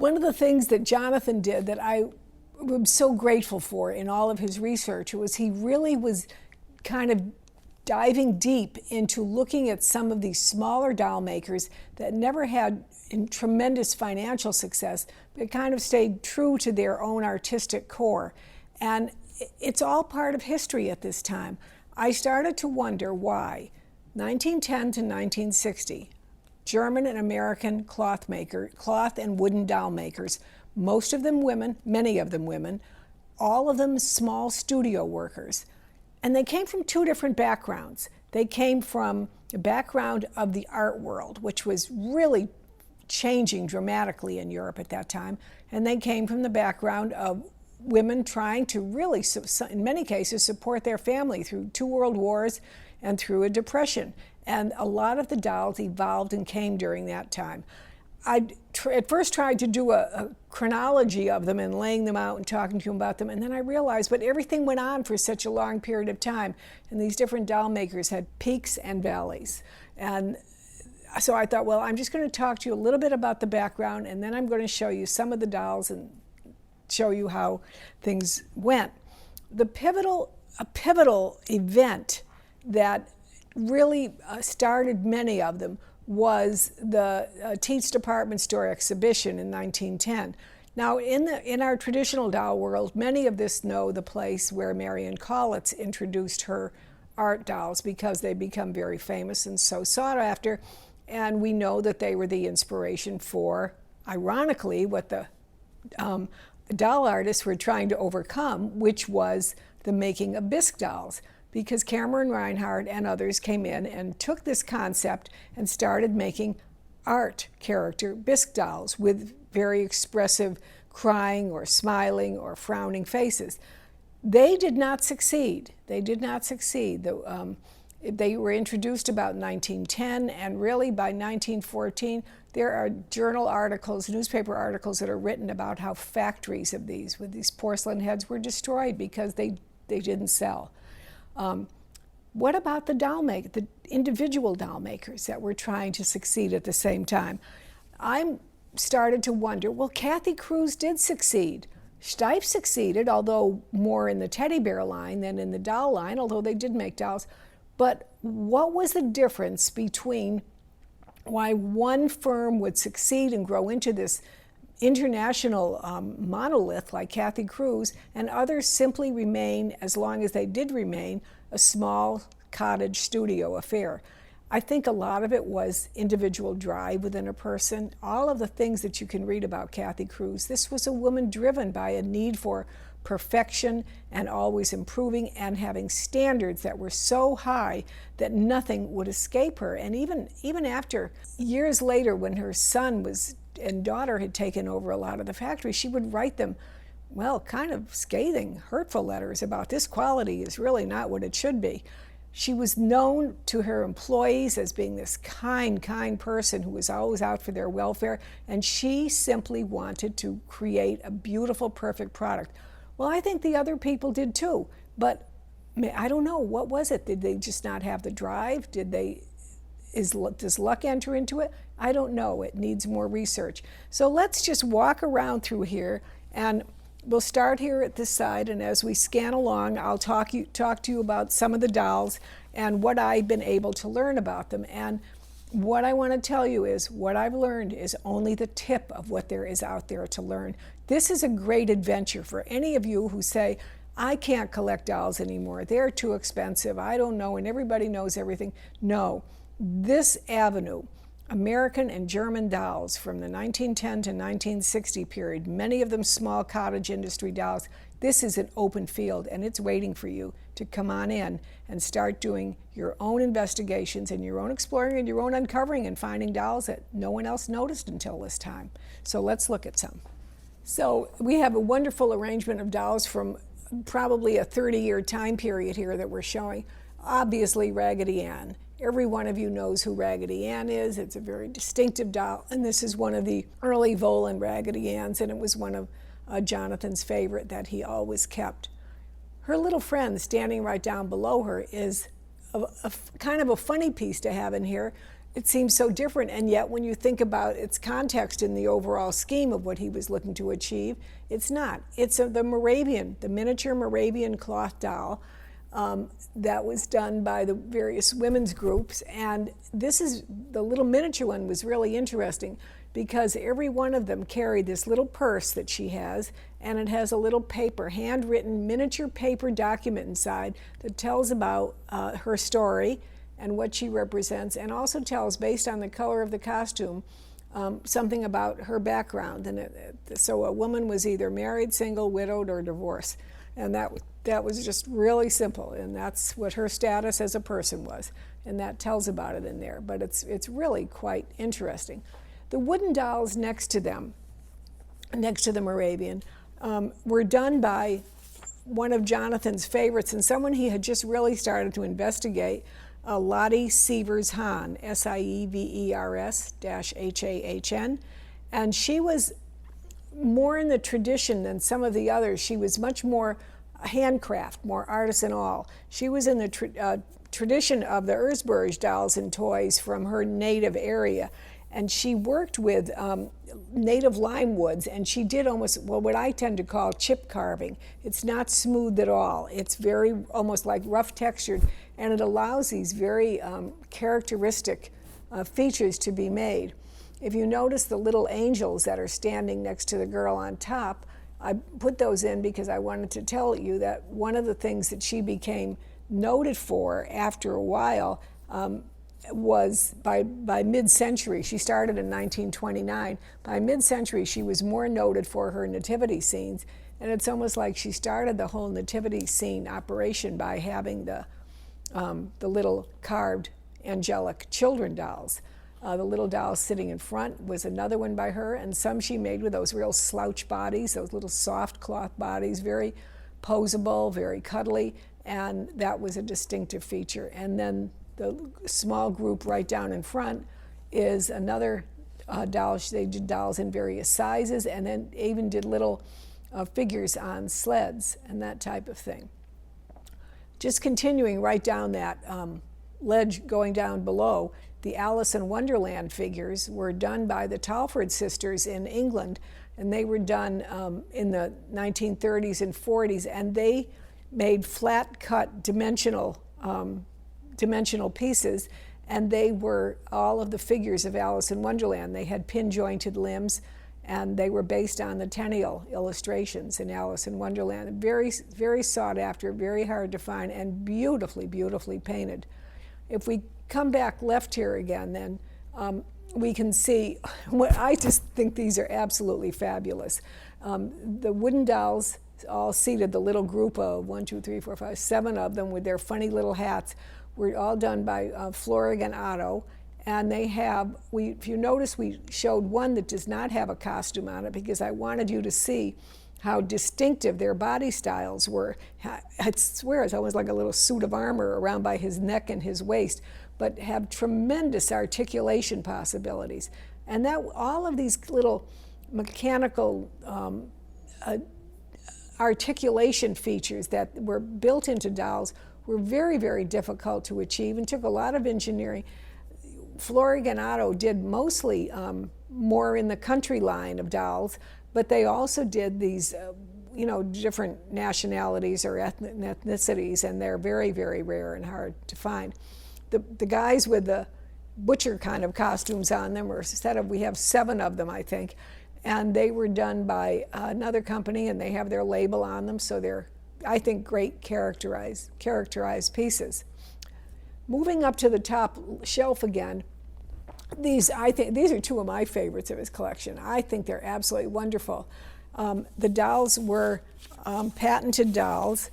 One of the things that Jonathan did that I am so grateful for in all of his research was he really was kind of diving deep into looking at some of these smaller doll makers that never had tremendous financial success, but kind of stayed true to their own artistic core. And it's all part of history at this time. I started to wonder why 1910 to 1960, German and American cloth and wooden doll makers, most of them women, many of them women, all of them small studio workers. And they came from two different backgrounds. They came from the background of the art world, which was really changing dramatically in Europe at that time. And they came from the background of women trying to really, in many cases, support their family through 2 world wars and through a depression. And a lot of the dolls evolved and came during that time. I at first tried to do a chronology of them and laying them out and talking to them about them, and then I realized, but everything went on for such a long period of time, and these different doll makers had peaks and valleys. And so I thought, well, I'm just going to talk to you a little bit about the background, and then I'm going to show you some of the dolls and show you how things went. A pivotal event that really started many of them was the Tietz Department Store exhibition in 1910. Now, in our traditional doll world, many of us know the place where Marion Collitz introduced her art dolls because they become very famous and so sought after, and we know that they were the inspiration for, ironically, what the doll artists were trying to overcome, which was the making of bisque dolls, because Cameron Reinhardt and others came in and took this concept and started making art character bisque dolls with very expressive crying or smiling or frowning faces. They did not succeed. They did not succeed. They were introduced about 1910, and really by 1914, there are journal articles, newspaper articles that are written about how factories of these, with these porcelain heads, were destroyed because they didn't sell. What about the individual doll makers that were trying to succeed at the same time? I started to wonder, well, Kathy Cruz did succeed. Steiff succeeded, although more in the teddy bear line than in the doll line, although they did make dolls. But what was the difference between why one firm would succeed and grow into this international monolith like Kathy Cruz, and others simply remain, as long as they did remain, a small cottage studio affair? I think a lot of it was individual drive within a person. All of the things that you can read about Kathy Cruz, this was a woman driven by a need for perfection and always improving and having standards that were so high that nothing would escape her. And even after, years later, when her son and daughter had taken over a lot of the factory, she would write them, well, kind of scathing, hurtful letters about this quality is really not what it should be. She was known to her employees as being this kind person who was always out for their welfare, and she simply wanted to create a beautiful, perfect product. Well, I think the other people did too, but I don't know, what was it? Did they just not have the drive? Does luck enter into it? I don't know. It needs more research. So let's just walk around through here, and we'll start here at this side, and as we scan along, I'll talk to you about some of the dolls and what I've been able to learn about them. And what I want to tell you is what I've learned is only the tip of what there is out there to learn. This is a great adventure for any of you who say, I can't collect dolls anymore. They're too expensive. I don't know, and everybody knows everything. No. This avenue, American and German dolls from the 1910 to 1960 period, many of them small cottage industry dolls, this is an open field, and it's waiting for you to come on in and start doing your own investigations and your own exploring and your own uncovering and finding dolls that no one else noticed until this time. So let's look at some. So we have a wonderful arrangement of dolls from probably a 30-year time period here that we're showing. Obviously, Raggedy Ann. Every one of you knows who Raggedy Ann is. It's a very distinctive doll, and this is one of the early Volan Raggedy Anns, and it was one of Jonathan's favorite that he always kept. Her little friend standing right down below her is a kind of a funny piece to have in here. it seems so different, and yet when you think about its context in the overall scheme of what he was looking to achieve, it's not. It's the miniature Moravian cloth doll that was done by the various women's groups, and the little miniature one was really interesting because every one of them carried this little purse that she has, and it has a little handwritten miniature paper document inside that tells about her story and what she represents, and also tells, based on the color of the costume, something about her background. And so a woman was either married, single, widowed, or divorced. And that was just really simple, and that's what her status as a person was. And that tells about it in there, but it's really quite interesting. The wooden dolls next to them, next to the Moravian, were done by one of Jonathan's favorites and someone he had just really started to investigate, Lottie Sievers Hahn, Sievers-Hahn, and she was more in the tradition than some of the others. She was much more handcraft, more artisanal. She was in the tradition of the Erzberg dolls and toys from her native area, and she worked with native lime woods, and she did almost what I tend to call chip carving. It's not smooth at all. It's very almost like rough textured, and it allows these very characteristic features to be made. If you notice the little angels that are standing next to the girl on top, I put those in because I wanted to tell you that one of the things that she became noted for after a while was by mid-century. She started in 1929. By mid-century, she was more noted for her nativity scenes, and it's almost like she started the whole nativity scene operation by having the little carved angelic children dolls. The little doll sitting in front was another one by her, and some she made with those real slouch bodies, those little soft cloth bodies, very posable, very cuddly, and that was a distinctive feature. And then the small group right down in front is another doll. They did dolls in various sizes, and then even did little figures on sleds and that type of thing. Just continuing right down that ledge going down below, the Alice in Wonderland figures were done by the Talford sisters in England, and they were done in the 1930s and 40s, and they made flat-cut dimensional pieces, and they were all of the figures of Alice in Wonderland. They had pin-jointed limbs, and they were based on the Theriault illustrations in Alice in Wonderland. Very, very sought after, very hard to find, and beautifully, beautifully painted. If we come back left here again, then we can see what I just think these are absolutely fabulous. The wooden dolls, all seated, the little group of 7 of them with their funny little hats, were all done by Flack and Otto. And they have, if you notice, we showed one that does not have a costume on it because I wanted you to see how distinctive their body styles were. I swear it's almost like a little suit of armor around by his neck and his waist, but have tremendous articulation possibilities. And that all of these little mechanical articulation features that were built into dolls were very, very difficult to achieve and took a lot of engineering. Flack and Otto did mostly more in the country line of dolls, but they also did these, different nationalities or ethnicities, and they're very, very rare and hard to find. The guys with the butcher kind of costumes on them we have 7 of them, I think, and they were done by another company, and they have their label on them, so they're, I think, great characterized pieces. Moving up to the top shelf again, these are 2 of my favorites of his collection. I think they're absolutely wonderful. The dolls were patented dolls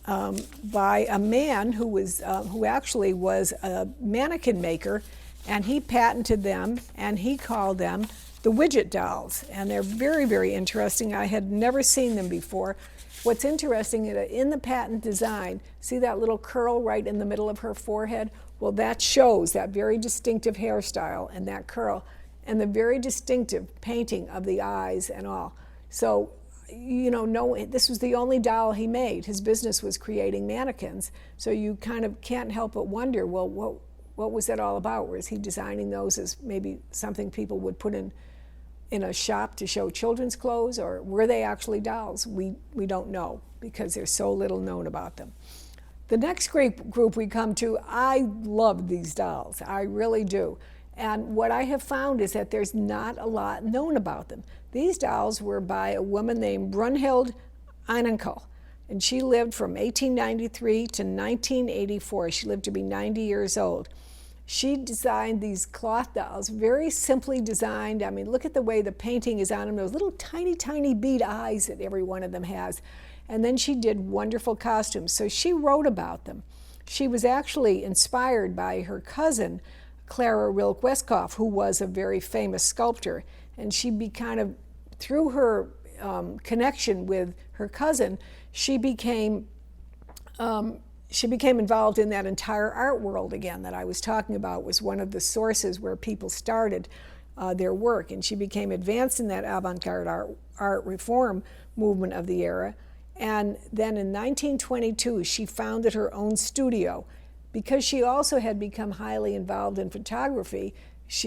by a man who actually was a mannequin maker, and he patented them, and he called them the widget dolls. And they're very, very interesting. I had never seen them before. What's interesting is in the patent design, see that little curl right in the middle of her forehead? Well, that shows that very distinctive hairstyle and that curl, and the very distinctive painting of the eyes and all. So, this was the only doll he made. His business was creating mannequins. So you kind of can't help but wonder, well, what was that all about? Was he designing those as maybe something people would put in a shop to show children's clothes, or were they actually dolls? We don't know because there's so little known about them. The next group we come to, I love these dolls. I really do. And what I have found is that there's not a lot known about them. These dolls were by a woman named Brunhild Ironcall, and she lived from 1893 to 1984. She lived to be 90 years old. She designed these cloth dolls, very simply designed. I mean, look at the way the painting is on them, those little tiny, tiny bead eyes that every one of them has. And then she did wonderful costumes. So she wrote about them. She was actually inspired by her cousin, Clara Rilke-Westhoff, who was a very famous sculptor. And she through her connection with her cousin, she became involved in that entire art world again that I was talking about. Was one of the sources where people started their work. And she became advanced in that avant-garde art reform movement of the era. And then in 1922, she founded her own studio. Because she also had become highly involved in photography,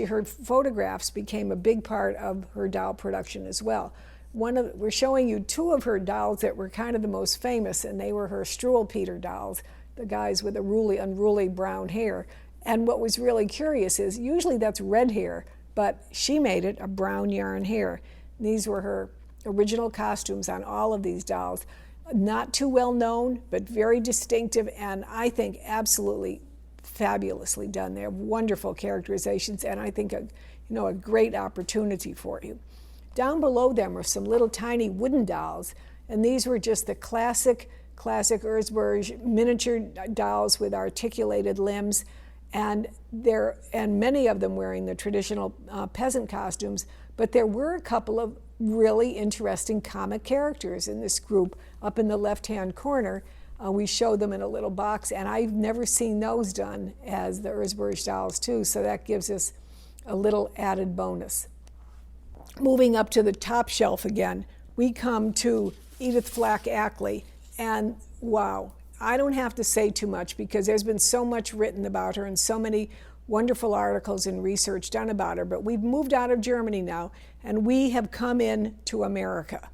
her photographs became a big part of her doll production as well. We're showing you two of her dolls that were kind of the most famous, and they were her Struwwelpeter dolls, the guys with the unruly brown hair. And what was really curious is, usually that's red hair, but she made it a brown yarn hair. These were her original costumes on all of these dolls. Not too well known, but very distinctive, and I think absolutely fabulously done. They have wonderful characterizations, and I think a great opportunity for you. Down below them are some little tiny wooden dolls, and these were just the classic Erzberg miniature dolls with articulated limbs, and many of them wearing the traditional peasant costumes. But there were a couple of really interesting comic characters in this group. Up in the left-hand corner, we show them in a little box, and I've never seen those done as the Erzberg dolls too, so that gives us a little added bonus. Moving up to the top shelf again, we come to Edith Flack Ackley, and wow, I don't have to say too much because there's been so much written about her and so many wonderful articles and research done about her, but we've moved out of Germany now, and we have come in to America.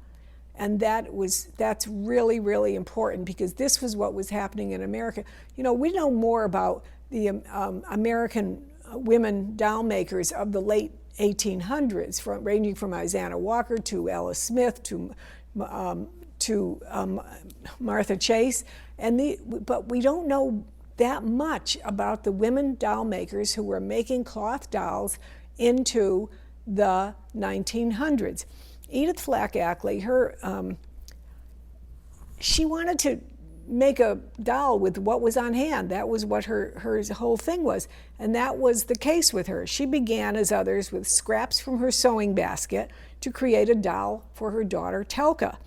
And that's really, really important because this was what was happening in America. We know more about the American women doll makers of the late 1800s, ranging from Isana Walker to Ella Smith to Martha Chase, but we don't know that much about the women doll makers who were making cloth dolls into the 1900s. Edith Flack Ackley, she wanted to make a doll with what was on hand. That was what her whole thing was, and that was the case with her. She began, as others, with scraps from her sewing basket to create a doll for her daughter Telka.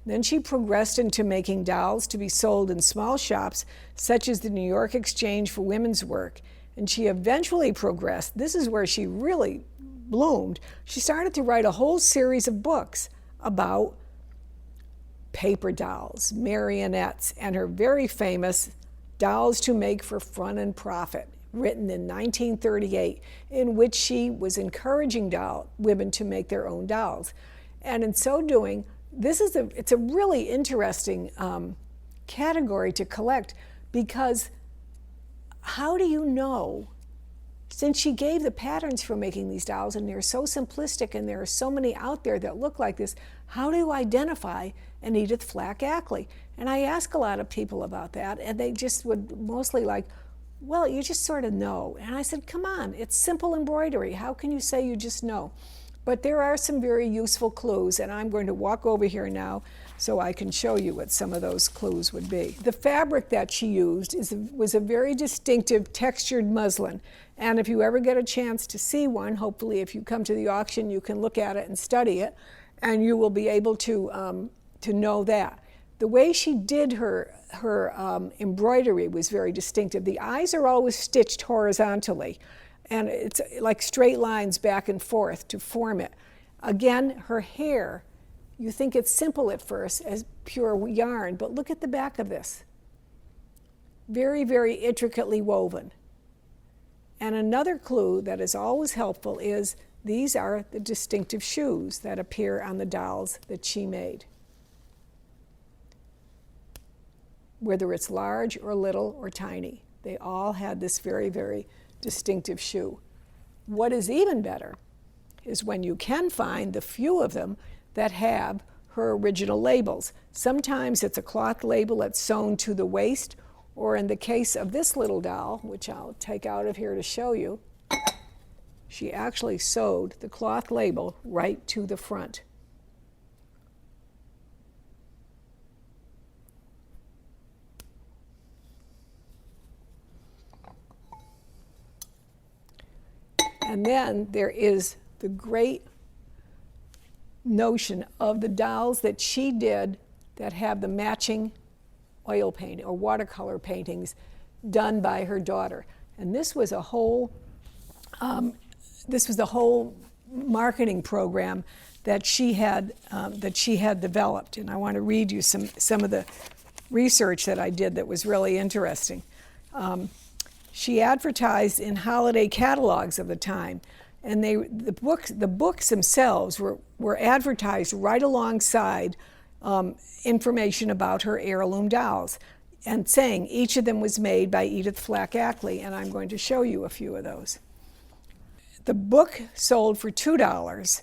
Then she progressed into making dolls to be sold in small shops, such as the New York Exchange for Women's Work. And she eventually progressed. This is where she really bloomed. She started to write a whole series of books about paper dolls, marionettes, and her very famous Dolls to Make for Fun and Profit, written in 1938, in which she was encouraging women to make their own dolls. And in so doing, it's a really interesting category to collect, because how do you know, since she gave the patterns for making these dolls, and they're so simplistic and there are so many out there that look like this, how do you identify an Edith Flack Ackley? And I ask a lot of people about that, and they just would mostly well, you just sort of know. And I said, come on, it's simple embroidery. How can you say you just know? But there are some very useful clues, and I'm going to walk over here now so I can show you what some of those clues would be. The fabric that she used was a very distinctive textured muslin, and if you ever get a chance to see one, hopefully if you come to the auction you can look at it and study it, and you will be able to know that. The way she did her embroidery was very distinctive. The eyes are always stitched horizontally, and it's like straight lines back and forth to form it. Again, her hair, you think it's simple at first as pure yarn, but look at the back of this. Very, very intricately woven. And another clue that is always helpful is these are the distinctive shoes that appear on the dolls that she made. Whether it's large or little or tiny, they all had this very, very distinctive shoe. What is even better is when you can find the few of them that have her original labels. Sometimes it's a cloth label that's sewn to the waist, or in the case of this little doll, which I'll take out of here to show you, she actually sewed the cloth label right to the front. And then there is the great notion of the dolls that she did that have the matching oil paint or watercolor paintings done by her daughter. And this was a whole marketing program that she had developed. And I want to read you some of the research that I did that was really interesting. She advertised in holiday catalogs of the time, and the books themselves were advertised right alongside information about her heirloom dolls, and saying each of them was made by Edith Flack Ackley, and I'm going to show you a few of those. The book sold for $2,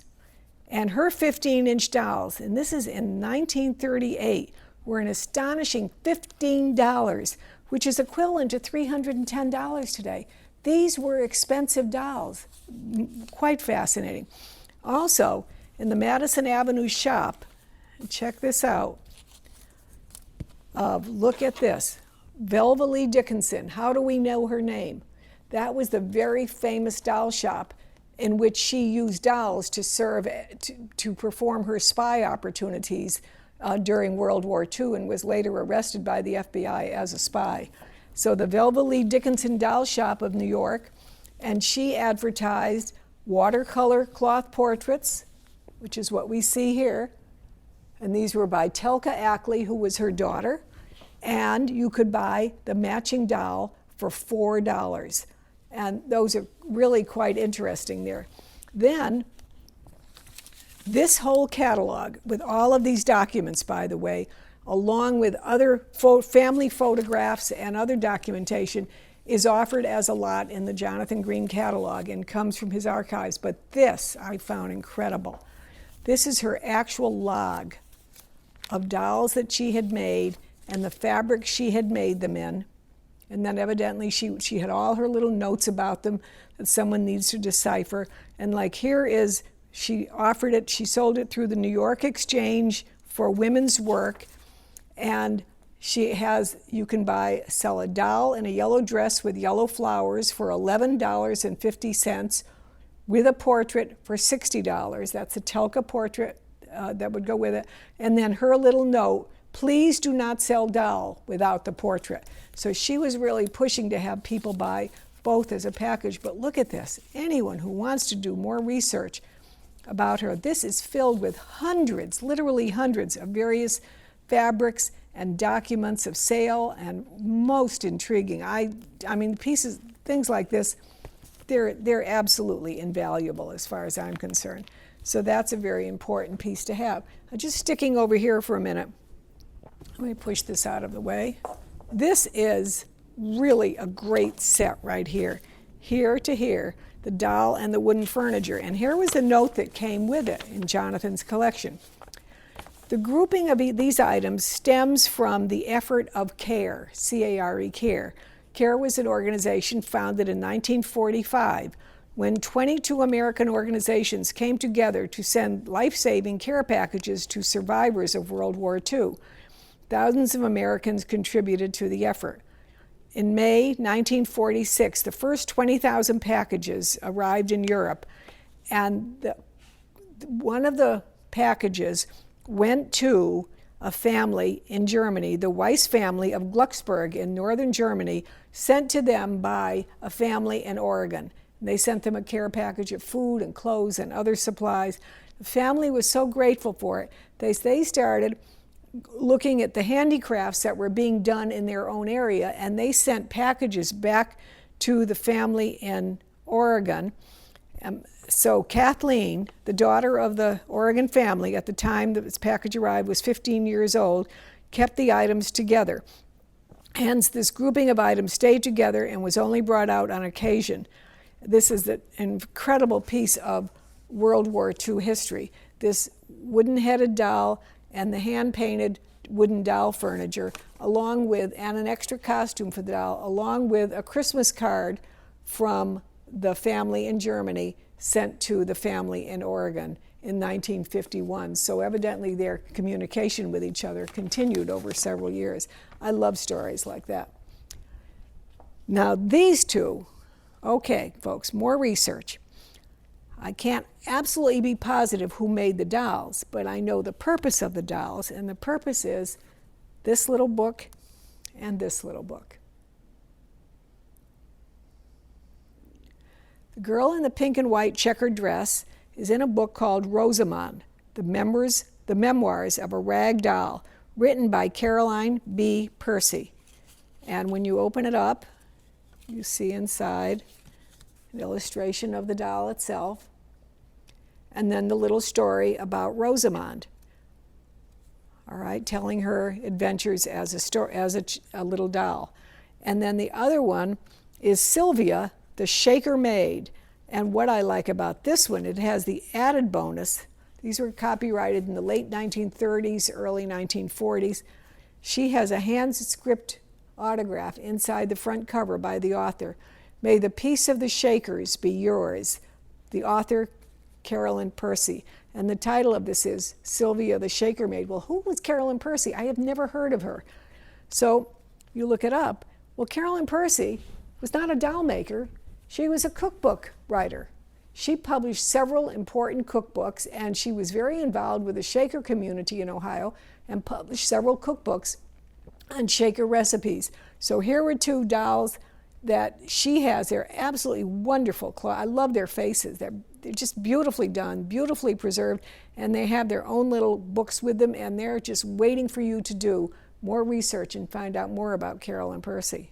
and her 15-inch dolls, and this is in 1938, were an astonishing $15, which is equivalent to $310 today. These were expensive dolls, quite fascinating. Also, in the Madison Avenue shop, check this out, look at this, Velva Lee Dickinson. How do we know her name? That was the very famous doll shop in which she used dolls to serve, to perform her spy opportunities during World War II, and was later arrested by the FBI as a spy. So the Velva Lee Dickinson Doll Shop of New York, and she advertised watercolor cloth portraits, which is what we see here, and these were by Telka Ackley, who was her daughter, and you could buy the matching doll for $4. And those are really quite interesting there. Then, this whole catalog, with all of these documents, by the way, along with other family photographs and other documentation, is offered as a lot in the Jonathan Green catalog and comes from his archives. But this I found incredible. This is her actual log of dolls that she had made and the fabric she had made them in. And then evidently she had all her little notes about them that someone needs to decipher. And like here is, she offered it, she sold it through the New York Exchange for women's work. And she has, you can sell a doll in a yellow dress with yellow flowers for $11.50 with a portrait for $60. That's a Telka portrait that would go with it. And then her little note, please do not sell doll without the portrait. So she was really pushing to have people buy both as a package. But look at this. Anyone who wants to do more research about her, this is filled with hundreds, literally hundreds of various fabrics and documents of sale, and most intriguing. I mean, pieces, things like this, they're absolutely invaluable as far as I'm concerned. So that's a very important piece to have. Just sticking over here for a minute. Let me push this out of the way. This is really a great set right here. Here to here, the doll and the wooden furniture. And here was the note that came with it in Jonathan's collection. The grouping of these items stems from the effort of CARE, C-A-R-E, CARE. CARE was an organization founded in 1945 when 22 American organizations came together to send life-saving care packages to survivors of World War II. Thousands of Americans contributed to the effort. In May 1946, the first 20,000 packages arrived in Europe, and one of the packages went to a family in Germany, the Weiss family of Glucksburg in northern Germany, sent to them by a family in Oregon. And they sent them a care package of food and clothes and other supplies. The family was so grateful for it, they started looking at the handicrafts that were being done in their own area, and they sent packages back to the family in Oregon. So Kathleen, the daughter of the Oregon family at the time that this package arrived, was 15 years old, kept the items together. Hence, this grouping of items stayed together and was only brought out on occasion. This is an incredible piece of World War II history. This wooden-headed doll and the hand-painted wooden doll furniture, along with, and an extra costume for the doll, along with a Christmas card from the family in Germany sent to the family in Oregon in 1951. So evidently their communication with each other continued over several years. I love stories like that. Now these two, okay folks, more research. I can't absolutely be positive who made the dolls, but I know the purpose of the dolls, and the purpose is this little book and this little book. The girl in the pink and white checkered dress is in a book called Rosamond, the Memoirs of a Rag Doll, written by Caroline B. Percy. And when you open it up, you see inside an illustration of the doll itself, and then the little story about Rosamond. All right, telling her adventures as a little doll. And then the other one is Sylvia, the Shaker Maid. And what I like about this one, it has the added bonus. These were copyrighted in the late 1930s, early 1940s. She has a hand-script autograph inside the front cover by the author. May the peace of the Shakers be yours. The author, Carolyn Percy. And the title of this is Sylvia the Shaker Maid. Well, who was Carolyn Percy? I have never heard of her. So you look it up. Well, Carolyn Percy was not a doll maker. She was a cookbook writer. She published several important cookbooks, and she was very involved with the Shaker community in Ohio and published several cookbooks on Shaker recipes. So here were two dolls that she has. They're absolutely wonderful. I love their faces. They're just beautifully done, beautifully preserved, and they have their own little books with them, and they're just waiting for you to do more research and find out more about Carolyn Percy.